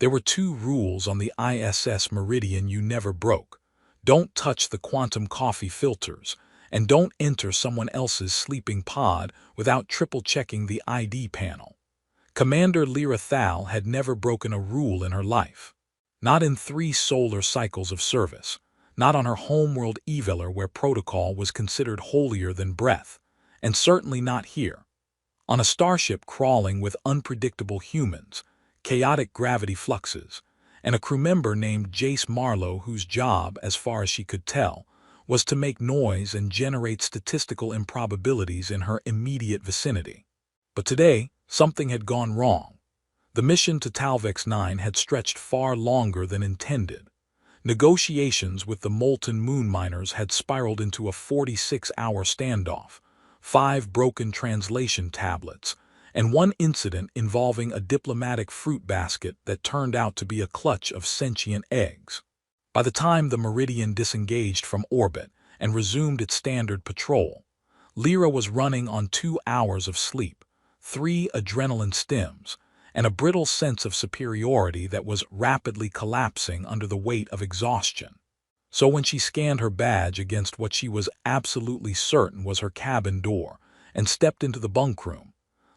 There were two rules on the ISS Meridian you never broke. Don't touch the quantum coffee filters, and don't enter someone else's sleeping pod without triple-checking the ID panel. Commander Lyra Thal had never broken a rule in her life. Not in 3 solar cycles of service. Not on her homeworld Eveler where protocol was considered holier than breath. And certainly not here. On a starship crawling with unpredictable humans, chaotic gravity fluxes, and a crew member named Jace Marlowe whose job, as far as she could tell, was to make noise and generate statistical improbabilities in her immediate vicinity. But today, something had gone wrong. The mission to Talvex 9 had stretched far longer than intended. Negotiations with the Molten Moon miners had spiraled into a 46-hour standoff, 5 broken translation tablets, and one incident involving a diplomatic fruit basket that turned out to be a clutch of sentient eggs. By the time the Meridian disengaged from orbit and resumed its standard patrol, Lyra was running on 2 hours of sleep, 3 adrenaline stims, and a brittle sense of superiority that was rapidly collapsing under the weight of exhaustion. So when she scanned her badge against what she was absolutely certain was her cabin door and stepped into the bunk room,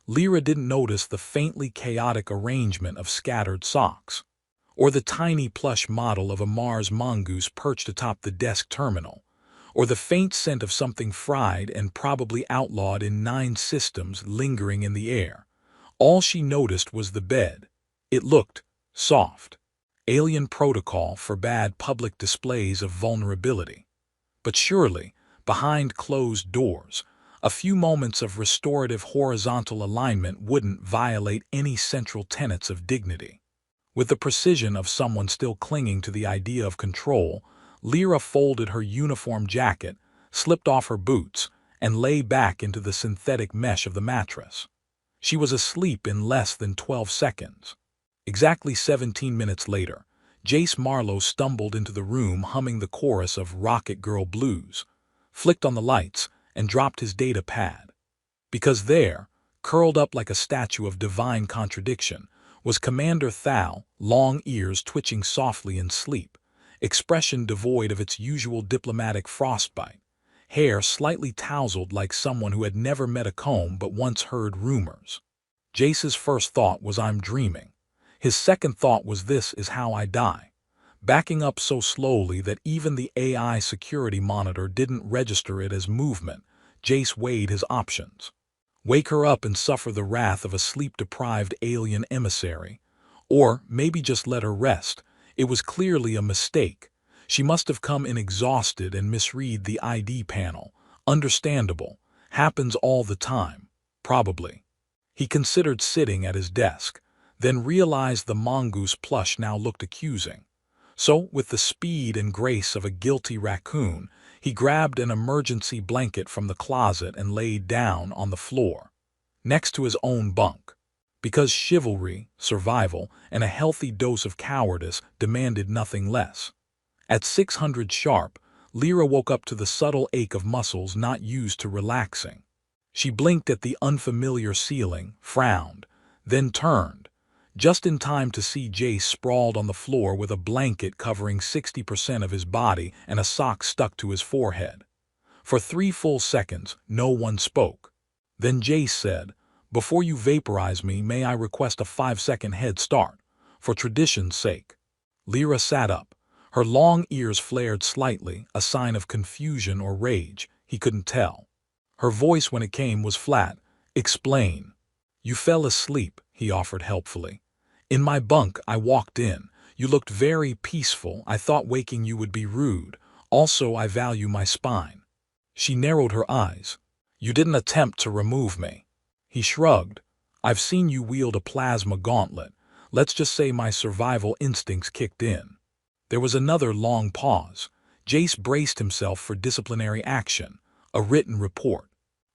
Lyra didn't notice the faintly chaotic arrangement of scattered socks, or the tiny plush model of a Mars mongoose perched atop the desk terminal, or the faint scent of something fried and probably outlawed in 9 systems lingering in the air. All she noticed was the bed. It looked soft. Alien protocol forbade public displays of vulnerability. But surely, behind closed doors, a few moments of restorative horizontal alignment wouldn't violate any central tenets of dignity. With the precision of someone still clinging to the idea of control, Lyra folded her uniform jacket, slipped off her boots, and lay back into the synthetic mesh of the mattress. She was asleep in less than 12 seconds. Exactly 17 minutes later, Jace Marlowe stumbled into the room humming the chorus of Rocket Girl blues, flicked on the lights, and dropped his data pad. Because there, curled up like a statue of divine contradiction, was Commander Thal, long ears twitching softly in sleep, expression devoid of its usual diplomatic frostbite, hair slightly tousled like someone who had never met a comb but once heard rumors. Jace's first thought was, "I'm dreaming." His second thought was, "This is how I die." Backing up so slowly that even the AI security monitor didn't register it as movement, Jace weighed his options. Wake her up and suffer the wrath of a sleep-deprived alien emissary. Or maybe just let her rest. It was clearly a mistake. She must have come in exhausted and misread the ID panel. Understandable. Happens all the time. Probably. He considered sitting at his desk, then realized the mongoose plush now looked accusing. So, with the speed and grace of a guilty raccoon, he grabbed an emergency blanket from the closet and laid down on the floor, next to his own bunk. Because chivalry, survival, and a healthy dose of cowardice demanded nothing less. At 600 sharp, Lyra woke up to the subtle ache of muscles not used to relaxing. She blinked at the unfamiliar ceiling, frowned, then turned, just in time to see Jace sprawled on the floor with a blanket covering 60% of his body and a sock stuck to his forehead. For 3 full seconds, no one spoke. Then Jace said, "Before you vaporize me, may I request a 5-second head start, for tradition's sake?" Lyra sat up. Her long ears flared slightly, a sign of confusion or rage, he couldn't tell. Her voice, when it came, was flat. "Explain." "You fell asleep," he offered helpfully. "In my bunk, I walked in. You looked very peaceful. I thought waking you would be rude. Also, I value my spine." She narrowed her eyes. "You didn't attempt to remove me." He shrugged. "I've seen you wield a plasma gauntlet. Let's just say my survival instincts kicked in." There was another long pause. Jace braced himself for disciplinary action, a written report,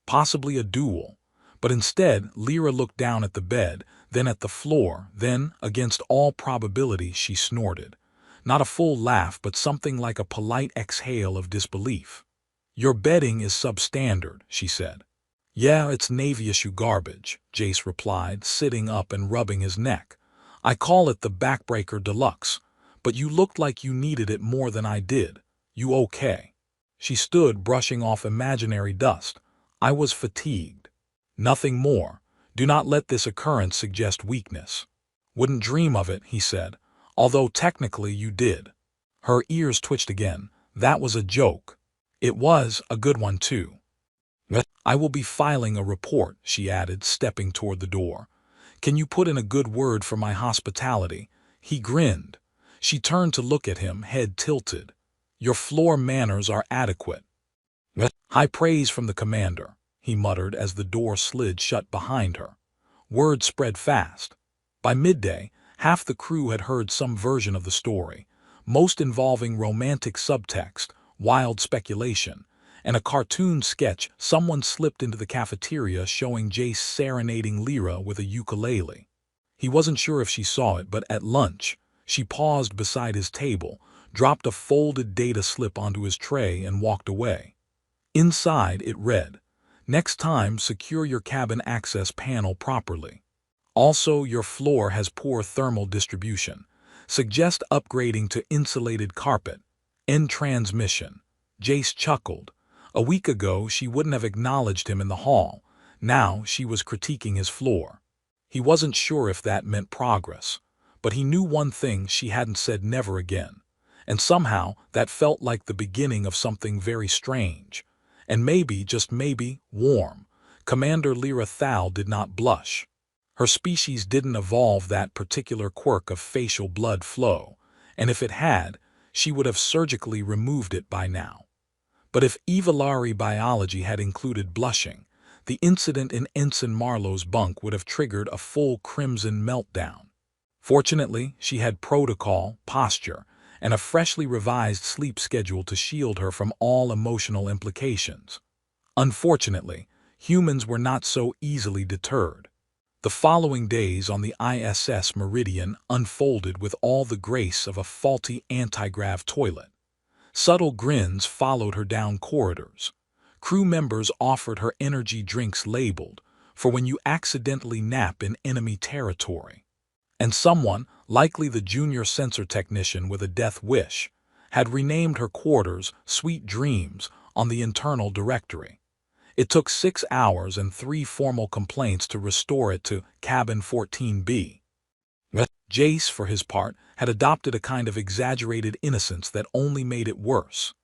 possibly a duel. But instead, Lyra looked down at the bed, then at the floor, then, against all probability, she snorted. Not a full laugh, but something like a polite exhale of disbelief. "Your bedding is substandard," she said. "Yeah, it's Navy issue garbage," Jace replied, sitting up and rubbing his neck. I call it the backbreaker deluxe, but you looked like you needed it more than I did. You okay? She stood, brushing off imaginary dust. I was fatigued. Nothing more. Do not let this occurrence suggest weakness. Wouldn't dream of it, he said, although technically you did. Her ears twitched again. That was a joke. It was a good one, too. I will be filing a report, she added, stepping toward the door. Can you put in a good word for my hospitality? He grinned. She turned to look at him, head tilted. Your floor manners are adequate. High praise from the commander, he muttered as the door slid shut behind her. Word spread fast. By midday, half the crew had heard some version of the story, most involving romantic subtext, wild speculation, and a cartoon sketch someone slipped into the cafeteria showing Jace serenading Lyra with a ukulele. He wasn't sure if she saw it, but at lunch, she paused beside his table, dropped a folded data slip onto his tray, and walked away. Inside, it read, "Next time, secure your cabin access panel properly. Also, your floor has poor thermal distribution. Suggest upgrading to insulated carpet. End transmission." Jace chuckled. A week ago, she wouldn't have acknowledged him in the hall. Now, she was critiquing his floor. He wasn't sure if that meant progress, but he knew one thing: she hadn't said never again. And somehow, that felt like the beginning of something very strange. And maybe, just maybe, warm. Commander Lyra Thal did not blush. Her species didn't evolve that particular quirk of facial blood flow, and if it had, she would have surgically removed it by now. But if Evolari biology had included blushing, the incident in Ensign Marlowe's bunk would have triggered a full crimson meltdown. Fortunately, she had protocol, posture, and a freshly revised sleep schedule to shield her from all emotional implications. Unfortunately, humans were not so easily deterred. The following days on the ISS Meridian unfolded with all the grace of a faulty anti-grav toilet. Subtle grins followed her down corridors. Crew members offered her energy drinks labeled, "for when you accidentally nap in enemy territory." And someone, likely the junior sensor technician with a death wish, had renamed her quarters "Sweet Dreams" on the internal directory. It took 6 hours and 3 formal complaints to restore it to Cabin 14B. Jace, for his part, had adopted a kind of exaggerated innocence that only made it worse.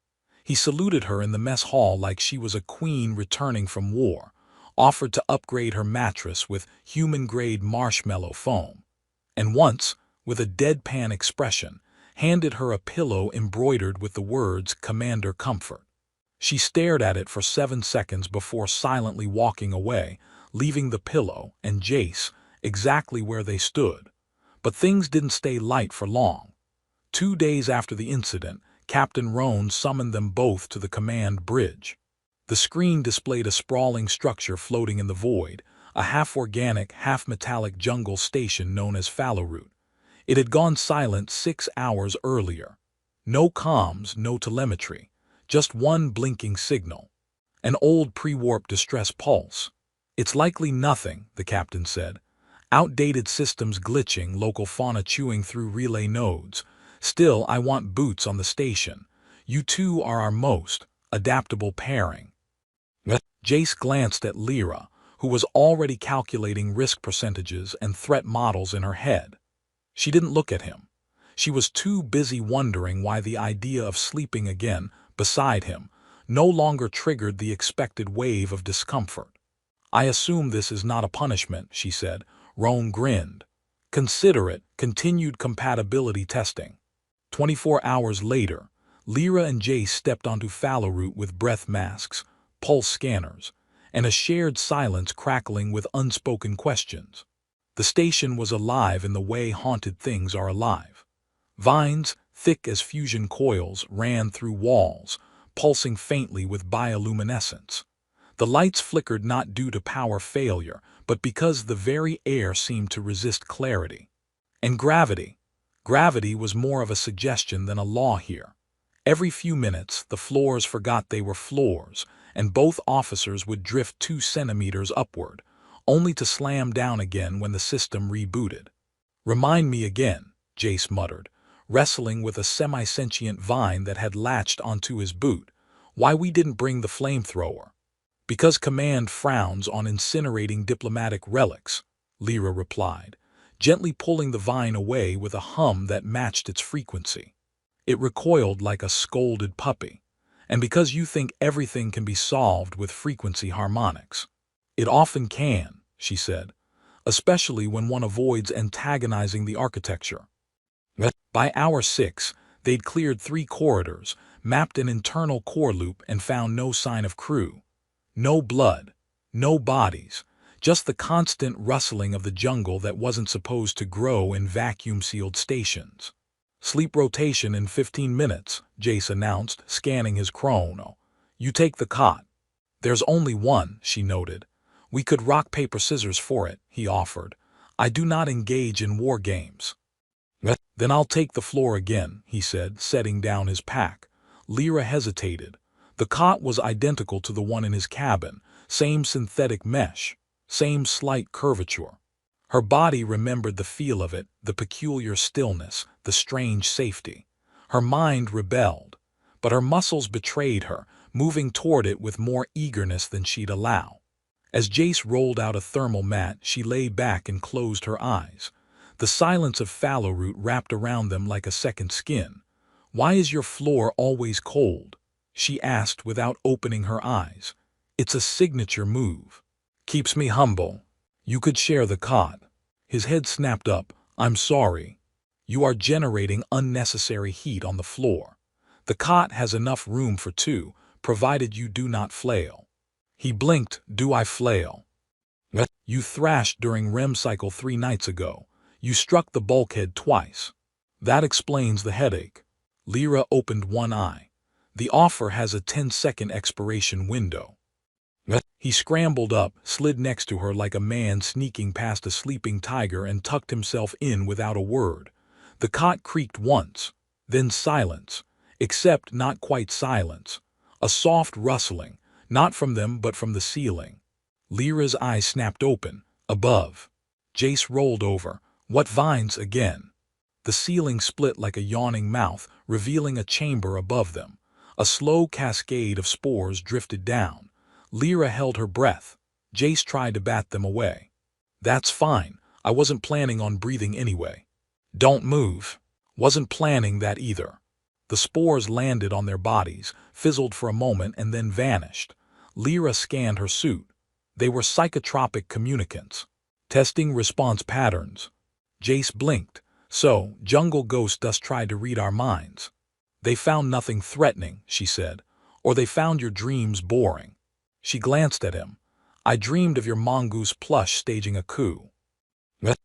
He saluted her in the mess hall like she was a queen returning from war, offered to upgrade her mattress with human-grade marshmallow foam, and once, with a deadpan expression, handed her a pillow embroidered with the words "Commander Comfort." She stared at it for 7 seconds before silently walking away, leaving the pillow and Jace exactly where they stood. But things didn't stay light for long. 2 days after the incident, Captain Roan summoned them both to the command bridge. The screen displayed a sprawling structure floating in the void, a half-organic, half-metallic jungle station known as Fallowroot. It had gone silent 6 hours earlier. No comms, no telemetry, just one blinking signal. An old pre-warp distress pulse. "It's likely nothing," the captain said. "Outdated systems glitching, local fauna chewing through relay nodes. Still, I want boots on the station. You two are our most adaptable pairing." Jace glanced at Lyra, who was already calculating risk percentages and threat models in her head. She didn't look at him. She was too busy wondering why the idea of sleeping again beside him no longer triggered the expected wave of discomfort. "I assume this is not a punishment," she said. Roan grinned. "Consider it continued compatibility testing." 24 hours later, Lyra and Jace stepped onto Fallowroot with breath masks, pulse scanners, and a shared silence crackling with unspoken questions. The station was alive in the way haunted things are alive. Vines, thick as fusion coils, ran through walls, pulsing faintly with bioluminescence. The lights flickered not due to power failure, but because the very air seemed to resist clarity. And gravity. Gravity was more of a suggestion than a law here. Every few minutes, the floors forgot they were floors, and both officers would drift 2 centimeters upward, only to slam down again when the system rebooted. Remind me again, Jace muttered, wrestling with a semi-sentient vine that had latched onto his boot, why we didn't bring the flamethrower. Because Command frowns on incinerating diplomatic relics, Lyra replied, gently pulling the vine away with a hum that matched its frequency. It recoiled like a scolded puppy. And because you think everything can be solved with frequency harmonics. It often can, she said, especially when one avoids antagonizing the architecture. By hour 6, they'd cleared 3 corridors, mapped an internal core loop, and found no sign of crew. No blood, no bodies, just the constant rustling of the jungle that wasn't supposed to grow in vacuum-sealed stations. Sleep rotation in 15 minutes, Jace announced, scanning his chrono. You take the cot. There's only one, she noted. We could rock, paper, scissors for it, he offered. I do not engage in war games. Then I'll take the floor again, he said, setting down his pack. Lyra hesitated. The cot was identical to the one in his cabin, same synthetic mesh, same slight curvature. Her body remembered the feel of it, the peculiar stillness, the strange safety. Her mind rebelled, but her muscles betrayed her, moving toward it with more eagerness than she'd allow. As Jace rolled out a thermal mat, she lay back and closed her eyes. The silence of fallow root wrapped around them like a second skin. Why is your floor always cold? She asked without opening her eyes. It's a signature move. Keeps me humble. You could share the cot. His head snapped up. I'm sorry. You are generating unnecessary heat on the floor. The cot has enough room for 2, provided you do not flail. He blinked. Do I flail? You thrashed during REM cycle 3 nights ago. You struck the bulkhead twice. That explains the headache. Lyra opened one eye. The offer has a 10-second expiration window. He scrambled up, slid next to her like a man sneaking past a sleeping tiger, and tucked himself in without a word. The cot creaked once, then silence, except not quite silence. A soft rustling, not from them but from the ceiling. Lyra's eyes snapped open, above. Jace rolled over. What vines again? The ceiling split like a yawning mouth, revealing a chamber above them. A slow cascade of spores drifted down. Lyra held her breath. Jace tried to bat them away. That's fine. I wasn't planning on breathing anyway. Don't move. Wasn't planning that either. The spores landed on their bodies, fizzled for a moment, and then vanished. Lyra scanned her suit. They were psychotropic communicants. Testing response patterns. Jace blinked. So, jungle ghost dust tried to read our minds. They found nothing threatening, she said. Or they found your dreams boring. She glanced at him. I dreamed of your mongoose plush staging a coup.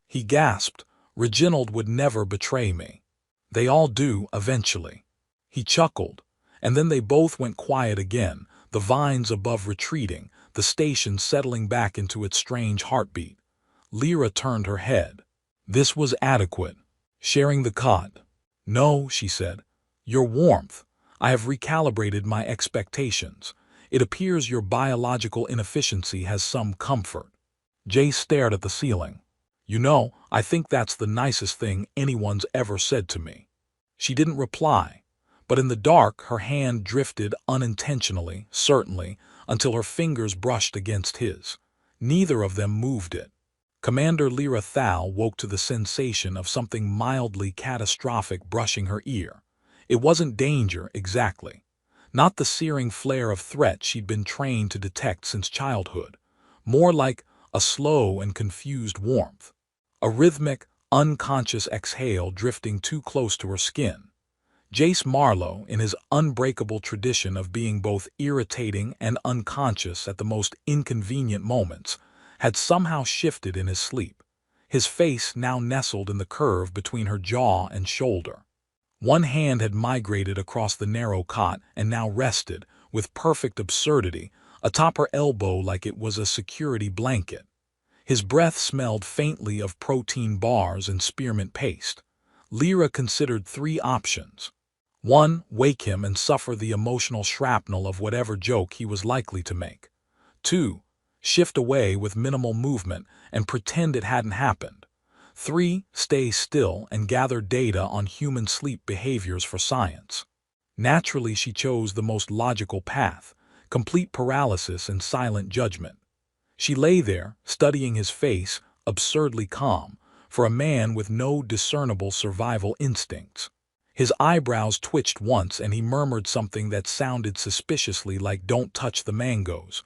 He gasped. Reginald would never betray me. They all do, eventually. He chuckled. And then they both went quiet again, the vines above retreating, the station settling back into its strange heartbeat. Lyra turned her head. This was adequate. Sharing the cot. No, she said. Your warmth. I have recalibrated my expectations. It appears your biological inefficiency has some comfort. Jace stared at the ceiling. You know, I think that's the nicest thing anyone's ever said to me. She didn't reply, but in the dark her hand drifted unintentionally, certainly, until her fingers brushed against his. Neither of them moved it. Commander Lyra Thal woke to the sensation of something mildly catastrophic brushing her ear. It wasn't danger, exactly. Not the searing flare of threat she'd been trained to detect since childhood. More like a slow and confused warmth. A rhythmic, unconscious exhale drifting too close to her skin. Jace Marlowe, in his unbreakable tradition of being both irritating and unconscious at the most inconvenient moments, had somehow shifted in his sleep. His face now nestled in the curve between her jaw and shoulder. One hand had migrated across the narrow cot and now rested, with perfect absurdity, atop her elbow like it was a security blanket. His breath smelled faintly of protein bars and spearmint paste. Lyra considered 3 options. 1. Wake him and suffer the emotional shrapnel of whatever joke he was likely to make. 2. Shift away with minimal movement and pretend it hadn't happened. 3. Stay still and gather data on human sleep behaviors for science. Naturally, she chose the most logical path, complete paralysis and silent judgment. She lay there, studying his face, absurdly calm, for a man with no discernible survival instincts. His eyebrows twitched once and he murmured something that sounded suspiciously like "don't touch the mangoes."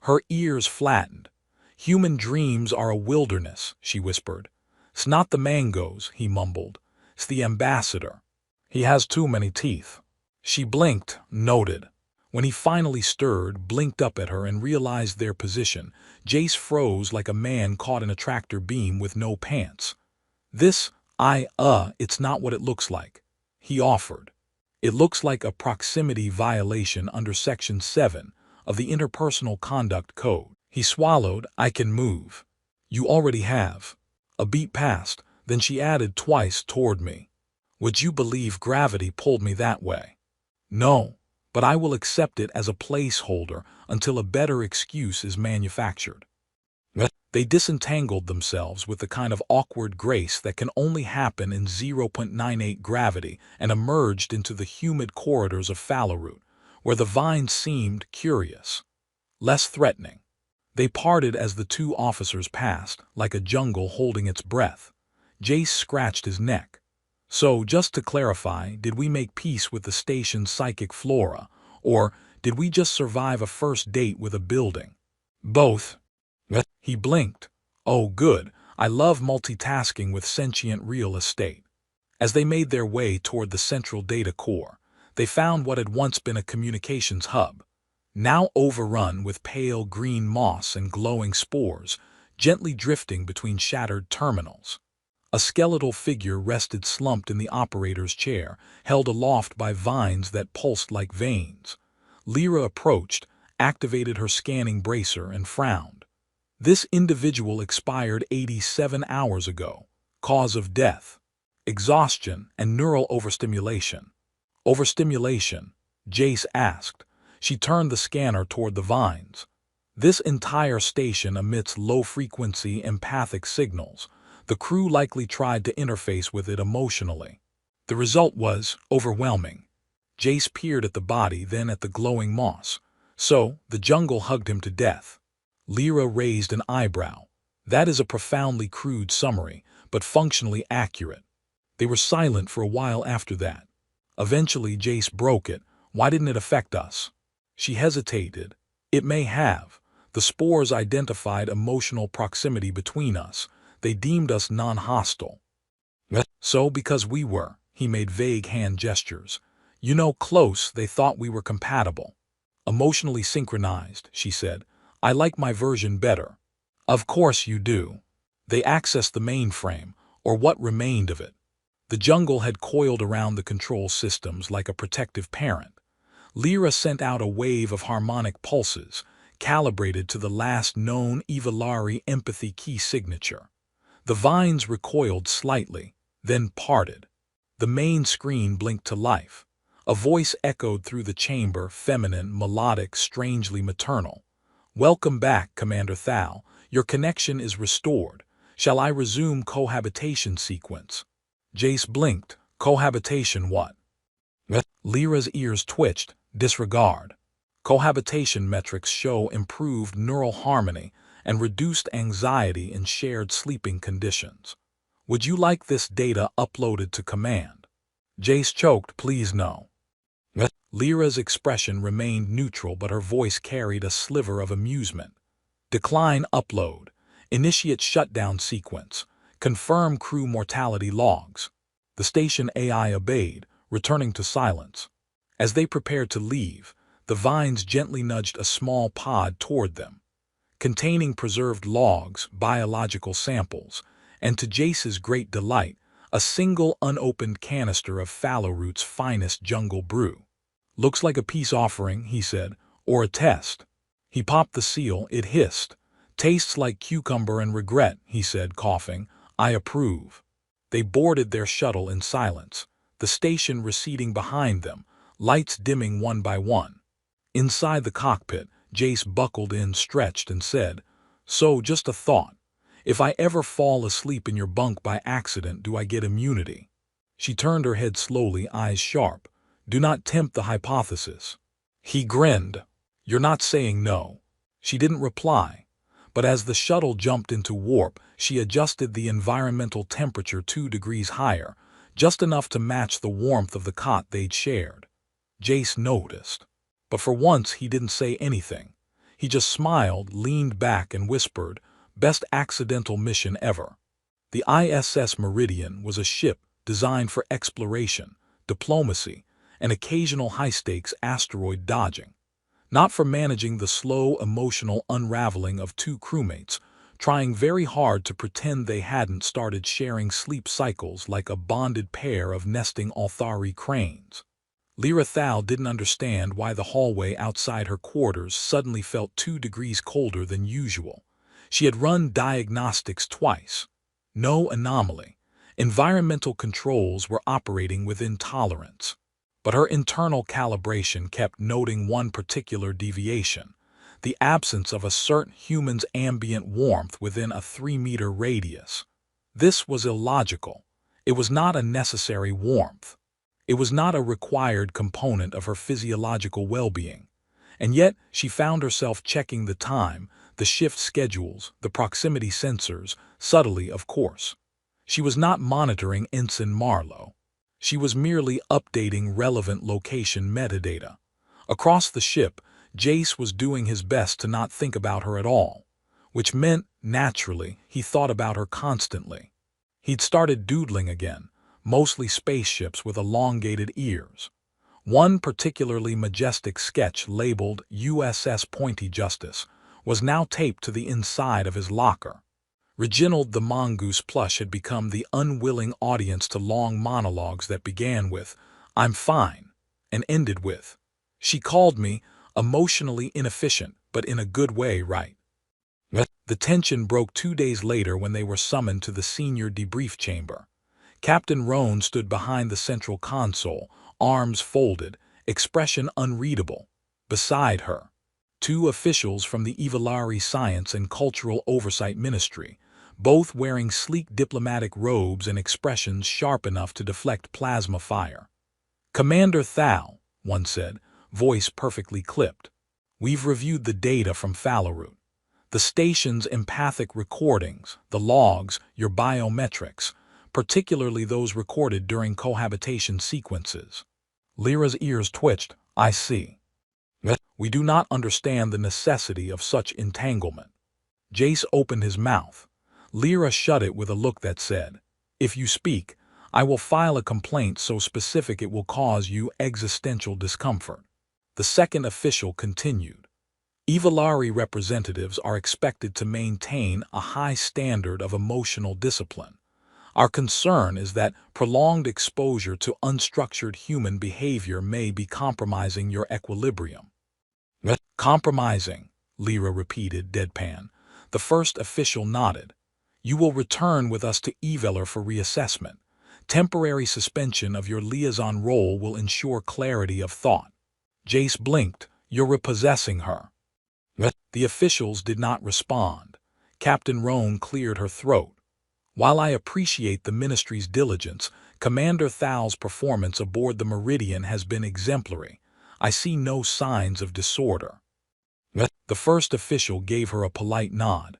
Her ears flattened. "Human dreams are a wilderness," she whispered. "It's not the mangoes," he mumbled. "It's the ambassador. He has too many teeth." She blinked, noted. When he finally stirred, blinked up at her and realized their position, Jace froze like a man caught in a tractor beam with no pants. It's not what it looks like," he offered. "It looks like a proximity violation under Section 7 of the Interpersonal Conduct Code." He swallowed. "I can move." "You already have." A beat passed, then she added twice toward me. "Would you believe gravity pulled me that way?" "No, but I will accept it as a placeholder until a better excuse is manufactured." They disentangled themselves with the kind of awkward grace that can only happen in 0.98 gravity and emerged into the humid corridors of Fallowroot, where the vines seemed curious, less threatening. They parted as the two officers passed, like a jungle holding its breath. Jace scratched his neck. "So, just to clarify, did we make peace with the station's psychic flora, or did we just survive a first date with a building?" "Both." He blinked. "Oh, good. I love multitasking with sentient real estate." As they made their way toward the central data core, they found what had once been a communications hub, now overrun with pale green moss and glowing spores, gently drifting between shattered terminals. A skeletal figure rested slumped in the operator's chair, held aloft by vines that pulsed like veins. Lyra approached, activated her scanning bracer, and frowned. "This individual expired 87 hours ago. Cause of death: exhaustion and neural overstimulation." "Overstimulation?" Jace asked. She turned the scanner toward the vines. "This entire station emits low-frequency empathic signals. The crew likely tried to interface with it emotionally. The result was overwhelming." Jace peered at the body, then at the glowing moss. "So, the jungle hugged him to death." Lyra raised an eyebrow. "That is a profoundly crude summary, but functionally accurate." They were silent for a while after that. Eventually, Jace broke it. "Why didn't it affect us?" She hesitated. "It may have. The spores identified emotional proximity between us. They deemed us non-hostile." "So, because we were," he made vague hand gestures. "You know, close, they thought we were compatible." "Emotionally synchronized," she said. "I like my version better." "Of course you do." They accessed the mainframe, or what remained of it. The jungle had coiled around the control systems like a protective parent. Lyra sent out a wave of harmonic pulses, calibrated to the last known Evolari empathy key signature. The vines recoiled slightly, then parted. The main screen blinked to life. A voice echoed through the chamber, feminine, melodic, strangely maternal. "Welcome back, Commander Thal. Your connection is restored. Shall I resume cohabitation sequence?" Jace blinked. "Cohabitation what?" Lyra's ears twitched. "Disregard. Cohabitation metrics show improved neural harmony and reduced anxiety in shared sleeping conditions. Would you like this data uploaded to command?" Jace choked. "Please no." Lyra's expression remained neutral, but her voice carried a sliver of amusement. "Decline upload. Initiate shutdown sequence. Confirm crew mortality logs." The station AI obeyed, returning to silence. As they prepared to leave, the vines gently nudged a small pod toward them, containing preserved logs, biological samples, and to Jace's great delight, a single unopened canister of Fallowroot's finest jungle brew. "Looks like a peace offering," he said, "or a test." He popped the seal. It hissed. "Tastes like cucumber and regret," he said, coughing. "I approve." They boarded their shuttle in silence, the station receding behind them, lights dimming one by one. Inside the cockpit, Jace buckled in, stretched, and said, "So, just a thought. If I ever fall asleep in your bunk by accident, do I get immunity? She turned her head slowly, eyes sharp. Do not tempt the hypothesis. He grinned. You're not saying no. She didn't reply, but as the shuttle jumped into warp, she adjusted the environmental temperature 2 degrees higher, just enough to match the warmth of the cot they'd shared. Jace noticed. But for once he didn't say anything. He just smiled, leaned back, and whispered, "Best accidental mission ever." The ISS Meridian was a ship designed for exploration, diplomacy, and occasional high-stakes asteroid dodging. Not for managing the slow, emotional unraveling of two crewmates, trying very hard to pretend they hadn't started sharing sleep cycles like a bonded pair of nesting Althari cranes. Lyra Thal didn't understand why the hallway outside her quarters suddenly felt 2 degrees colder than usual. She had run diagnostics twice. No anomaly. Environmental controls were operating within tolerance. But her internal calibration kept noting one particular deviation: the absence of a certain human's ambient warmth within a 3-meter radius. This was illogical. It was not a necessary warmth. It was not a required component of her physiological well-being. And yet she found herself checking the time, the shift schedules, the proximity sensors, subtly, of course. She was not monitoring Ensign Marlowe. She was merely updating relevant location metadata. Across the ship, Jace was doing his best to not think about her at all, which meant, naturally, he thought about her constantly. He'd started doodling again, mostly spaceships with elongated ears. One particularly majestic sketch labeled USS Pointy Justice was now taped to the inside of his locker. Reginald the mongoose plush had become the unwilling audience to long monologues that began with, "I'm fine," and ended with, "She called me emotionally inefficient, but in a good way, right?" The tension broke 2 days later when they were summoned to the senior debrief chamber. Captain Roan stood behind the central console, arms folded, expression unreadable. Beside her, 2 officials from the Evalari Science and Cultural Oversight Ministry, both wearing sleek diplomatic robes and expressions sharp enough to deflect plasma fire. "Commander Thal," one said, voice perfectly clipped, "we've reviewed the data from Falarut. The station's empathic recordings, the logs, your biometrics, particularly those recorded during cohabitation sequences." Lyra's ears twitched. "I see. We do not understand the necessity of such entanglement." Jace opened his mouth. Lyra shut it with a look that said, "If you speak, I will file a complaint so specific it will cause you existential discomfort." The second official continued, "Evalari representatives are expected to maintain a high standard of emotional discipline. Our concern is that prolonged exposure to unstructured human behavior may be compromising your equilibrium." "Compromising," Lyra repeated, deadpan. The first official nodded. "You will return with us to Evalar for reassessment. Temporary suspension of your liaison role will ensure clarity of thought." Jace blinked. "You're repossessing her." The officials did not respond. Captain Roan cleared her throat. "While I appreciate the ministry's diligence, Commander Thal's performance aboard the Meridian has been exemplary. I see no signs of disorder." The first official gave her a polite nod.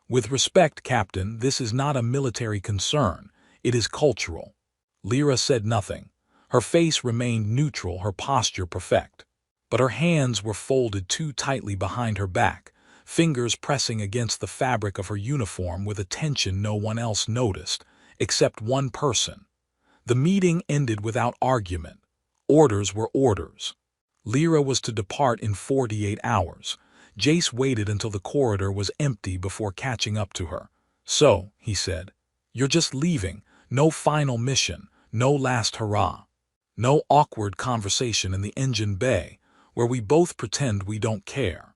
"With respect, Captain, this is not a military concern. It is cultural." Lyra said nothing. Her face remained neutral, her posture perfect. But her hands were folded too tightly behind her back, fingers pressing against the fabric of her uniform with a tension no one else noticed, except one person. The meeting ended without argument. Orders were orders. Lyra was to depart in 48 hours. Jace waited until the corridor was empty before catching up to her. "So," he said, "you're just leaving. No final mission, no last hurrah. No awkward conversation in the engine bay, where we both pretend we don't care."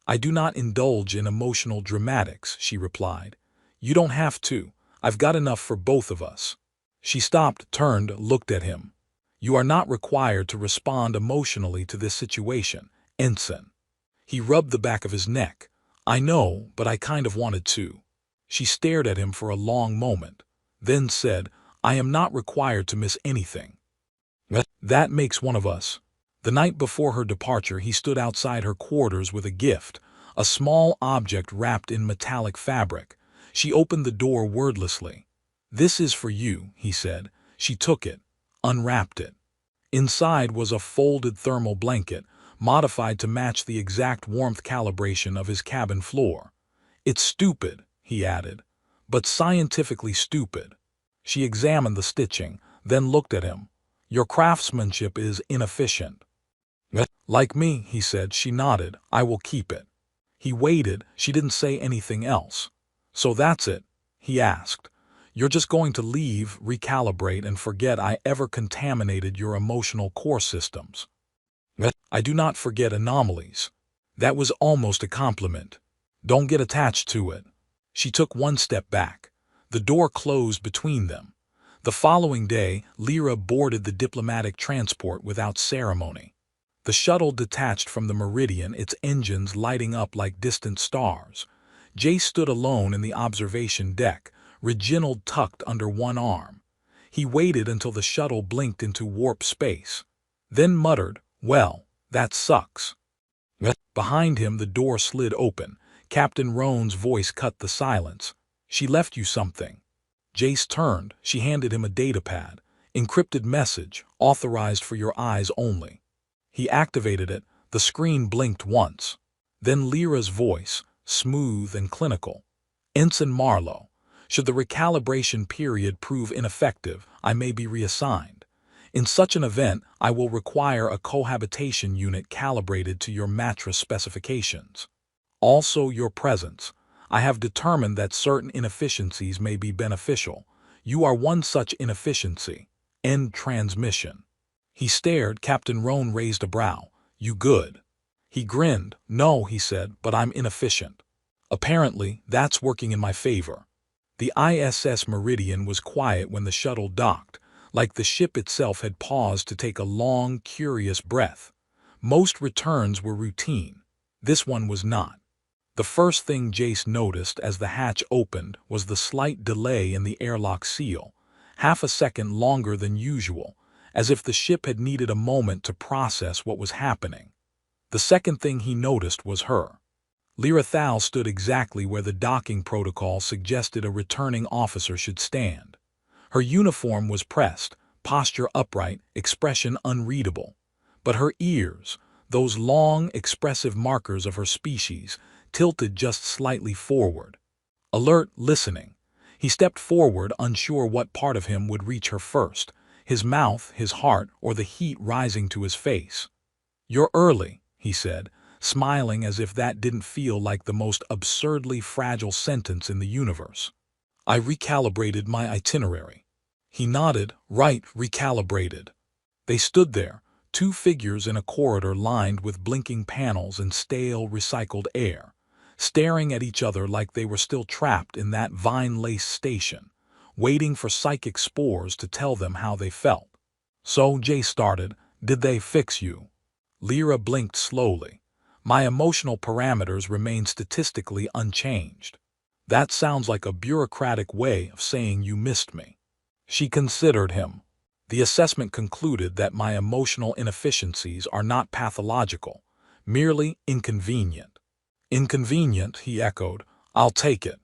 "I do not indulge in emotional dramatics," she replied. "You don't have to. I've got enough for both of us." She stopped, turned, looked at him. "You are not required to respond emotionally to this situation, Ensign." He rubbed the back of his neck. "I know, but I kind of wanted to." She stared at him for a long moment, then said, "I am not required to miss anything. That makes one of us." The night before her departure, he stood outside her quarters with a gift, a small object wrapped in metallic fabric. She opened the door wordlessly. "This is for you," he said. She took it, unwrapped it. Inside was a folded thermal blanket, modified to match the exact warmth calibration of his cabin floor. "It's stupid," he added, "but scientifically stupid." She examined the stitching, then looked at him. "Your craftsmanship is inefficient." "Like me," he said. She nodded. "I will keep it." He waited. She didn't say anything else. "So that's it?" he asked. "You're just going to leave, recalibrate, and forget I ever contaminated your emotional core systems?" "I do not forget anomalies." That was almost a compliment. "Don't get attached to it." She took one step back. The door closed between them. The following day, Lyra boarded the diplomatic transport without ceremony. The shuttle detached from the Meridian, its engines lighting up like distant stars. Jay stood alone in the observation deck, Reginald tucked under one arm. He waited until the shuttle blinked into warp space, then muttered, "Well, that sucks." Behind him, the door slid open. Captain Roan's voice cut the silence. "She left you something." Jace turned. She handed him a datapad. "Encrypted message, authorized for your eyes only." He activated it. The screen blinked once. Then Lyra's voice, smooth and clinical. "Ensign Marlowe, should the recalibration period prove ineffective, I may be reassigned. In such an event, I will require a cohabitation unit calibrated to your mattress specifications. Also your presence. I have determined that certain inefficiencies may be beneficial. You are one such inefficiency. End transmission." He stared. Captain Roan raised a brow. "You good?" He grinned. "No," he said, "but I'm inefficient." "Apparently, that's working in my favor." The ISS Meridian was quiet when the shuttle docked, like the ship itself had paused to take a long, curious breath. Most returns were routine. This one was not. The first thing Jace noticed as the hatch opened was the slight delay in the airlock seal, half a second longer than usual, as if the ship had needed a moment to process what was happening. The second thing he noticed was her. Lyra Thal stood exactly where the docking protocol suggested a returning officer should stand. Her uniform was pressed, posture upright, expression unreadable. But her ears, those long, expressive markers of her species, tilted just slightly forward. Alert, listening. He stepped forward, unsure what part of him would reach her first, his mouth, his heart, or the heat rising to his face. "You're early," he said, smiling as if that didn't feel like the most absurdly fragile sentence in the universe. "I recalibrated my itinerary." He nodded. "Right, recalibrated." They stood there, two figures in a corridor lined with blinking panels and stale, recycled air, staring at each other like they were still trapped in that vine-laced station, waiting for psychic spores to tell them how they felt. "So," Jay started, "did they fix you?" Lyra blinked slowly. "My emotional parameters remain statistically unchanged." "That sounds like a bureaucratic way of saying you missed me." She considered him. "The assessment concluded that my emotional inefficiencies are not pathological, merely inconvenient." "Inconvenient," he echoed. "I'll take it."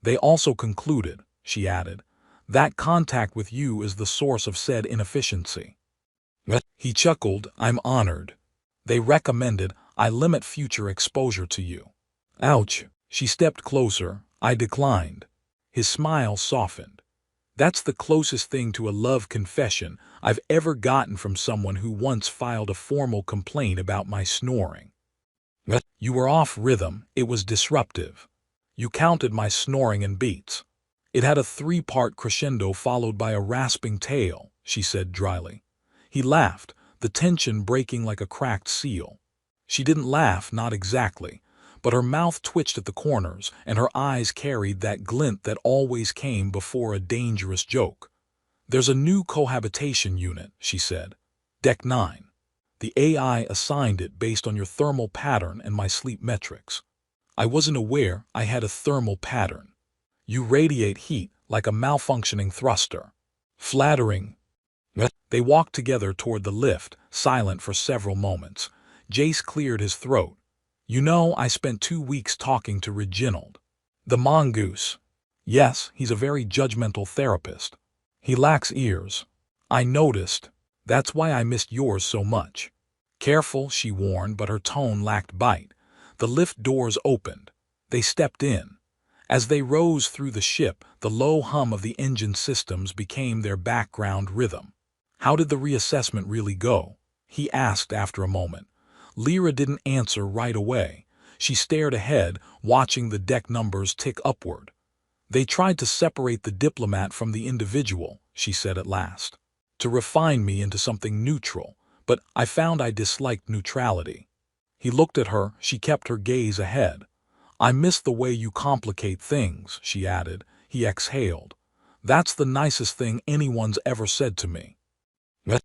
"They also concluded," she added, "that contact with you is the source of said inefficiency." He chuckled. "I'm honored." "They recommended I limit future exposure to you." "Ouch." She stepped closer. "I declined." His smile softened. "That's the closest thing to a love confession I've ever gotten from someone who once filed a formal complaint about my snoring." "You were off rhythm. It was disruptive." "You counted my snoring in beats." "It had a three-part crescendo followed by a rasping tail," she said dryly. He laughed, the tension breaking like a cracked seal. She didn't laugh, not exactly, but her mouth twitched at the corners, and her eyes carried that glint that always came before a dangerous joke. "There's a new cohabitation unit," she said. "Deck 9. The AI assigned it based on your thermal pattern and my sleep metrics." I wasn't aware I had a thermal pattern. You radiate heat like a malfunctioning thruster. Flattering. They walked together toward the lift, silent for several moments. Jace cleared his throat. You know, I spent 2 weeks talking to Reginald. The mongoose. Yes, he's a very judgmental therapist. He lacks ears. I noticed. That's why I missed yours so much. Careful, she warned, but her tone lacked bite. The lift doors opened. They stepped in. As they rose through the ship, the low hum of the engine systems became their background rhythm. How did the reassessment really go? He asked after a moment. Lyra didn't answer right away. She stared ahead, watching the deck numbers tick upward. They tried to separate the diplomat from the individual, she said at last. To refine me into something neutral, but I found I disliked neutrality. He looked at her, she kept her gaze ahead. I miss the way you complicate things, she added. He exhaled. That's the nicest thing anyone's ever said to me. The